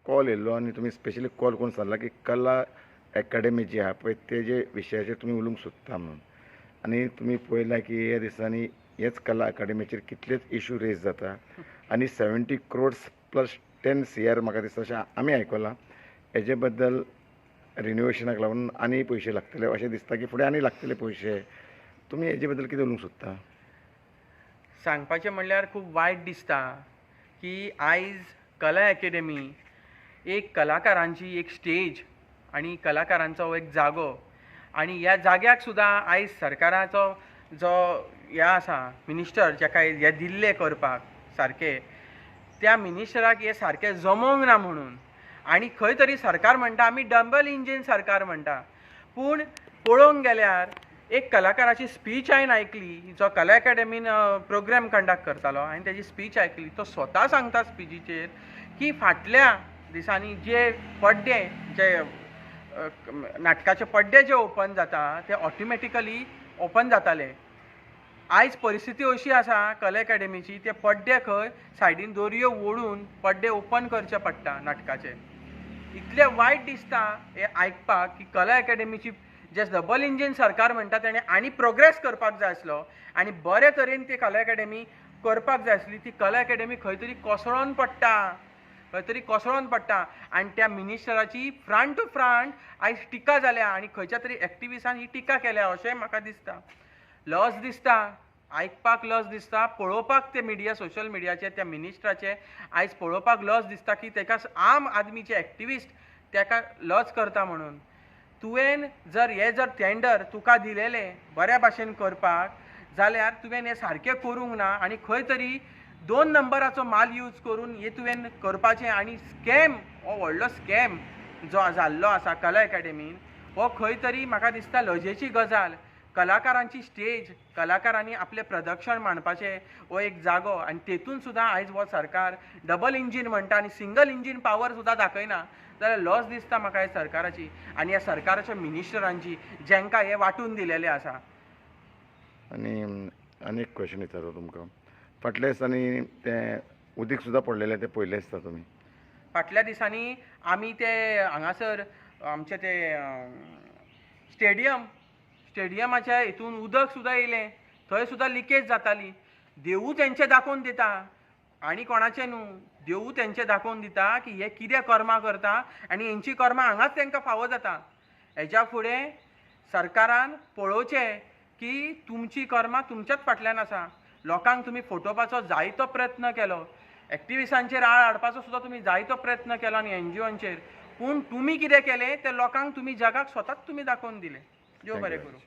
Call येयल्लो आनी तुमी स्पेशली कॉल करून सांगला की कला अकॅडमी जी आहा पळय तेजे विशयाचेर तुमी उलोवंक सोदता म्हणून. आनी तुमी पळयलां की ह्या दिसांनी हेच कला अकॅडमीचेर कितलेच इशू रेज जाता आनी 70 crores प्लस 10 CR म्हाका दिसता अशें आमी आयकलां. हेजे बद्दल रिनोवेशनाक लागून आनी पयशे लागतले अशें दिसता की फुडें आनी लागतले पयशे. तुमी हेजे बद्दल कितें उलोवंक सोदता? सांगपाचें म्हणल्यार खूब वायट दिसता की आयज कला अकॅडमी एक कलाकारांची एक स्टेज आनी कलाकारांचो एक जागो आनी ह्या जाग्याक सुद्दां आयज सरकाराचो जो हे आसा मिनिस्टर जाका हे दिल्ले करपाक सारके त्या मिनिस्टराक हे सारकें जमोंक ना म्हणून आनी खंय तरी सरकार म्हणटा आमी डबल इंजीन सरकार म्हणटा. पूण पळोवंक गेल्यार एक कलाकाराची स्पीच हांवें आयकली जो कला अकॅडमीन प्रोग्राम कंडक्ट करतालो हांवें तेजी स्पीच आयकली. तो स्वता सांगता स्पीचीचेर की फाटल्या दिसांनी जे पड्डे जे नाटकाचे पड्डे जे ओपन जाता ते ऑटोमॅटिकली ओपन जाताले. आयज परिस्थिती अशी आसा कला अकॅडमीची ते पड्डे खंय सायडीन दोरयो ओडून पड्डे ओपन करचे पडटा नाटकाचे. इतलें वायट दिसता हें आयकपाक की कला अकॅडमीची जे डबल इंजीन सरकार म्हणटा तेणें आनी प्रोग्रेस करपाक जाय आसलो आनी बरे तरेन ती कला अकॅडमी करपाक जाय आसली. ती कला अकॅडमी खंय तरी कोसळोन पडटा आनी त्या मिनिस्टराची फ्रंट टू फ्रंट आयज टिका जाल्या आनी खंयच्या तरी एक्टिविस्टान ही टिका केल्या अशें म्हाका दिसता. लज दिसता आयकपाक, लज दिसता पळोवपाक ते मिडिया सोशल मिडियाचे त्या मिनिस्टराचे आयज पळोवपाक लज दिसता की तेका आम आदमीचे एक्टिविस्ट तेका लज करता म्हणून. तुवें जर टेंडर तुका दिलेलें बऱ्या भाशेन करपाक जाल्यार तुवें हें सारकें करूंक ना आनी खंय तरी 2 नंबराचो माल यूज करून हे तुवें करपाचें आनी स्कॅम हो व्हडलो स्कॅम जो जाल्लो आसा कला अकॅडमीन हो खंय तरी म्हाका दिसता लजेची गजाल. कलाकारांची स्टेज कलाकारांनी आपलें प्रदर्शन मांडपाचें हो एक जागो आनी तेतून सुद्दां आयज हो सरकार डबल इंजीन म्हणटा आनी सिंगल इंजीन पावर सुद्दां दाखयना जाल्यार लज दिसता म्हाका ह्या सरकाराची आनी ह्या सरकाराच्या मिनिस्टरांची जेंकां हे वांटून दिलेलें आसा. आनी आनी एक क्वेश्चन विचारतो तुमकां. फाटल्या दिसांनी तें उदीक सुद्दां पडलेलें तें पळयलें आसता तुमी. फाटल्या दिसांनी आमी ते हांगासर आमचे ते स्टेडियमाच्या हितून उदक सुद्दां येयलें थंय सुद्दां लिकेज जाताली. देवू तेंचे दाखोवन दिता आनी कोणाचें न्हू. देवू तेंचे दाखोवन दिता की हे कितें कर्मां करता आनी हेंची कर्मां हांगाच तेंकां फावो जाता. हेच्या फुडें सरकारान पळोवचें की तुमची कर्मां तुमच्याच फाटल्यान आसा. लोकांक तुमी फटोवपाचो जायतो प्रयत्न केलो, एक्टिविस्टांचेर आळ हाडपाचो सुद्दां तुमी जायतो प्रयत्न केलो आनी NGOंचेर. पूण तुमी कितें केलें तें लोकांक तुमी जगाक स्वताच तुमी दाखोवन दिलें. देव बरें करूं.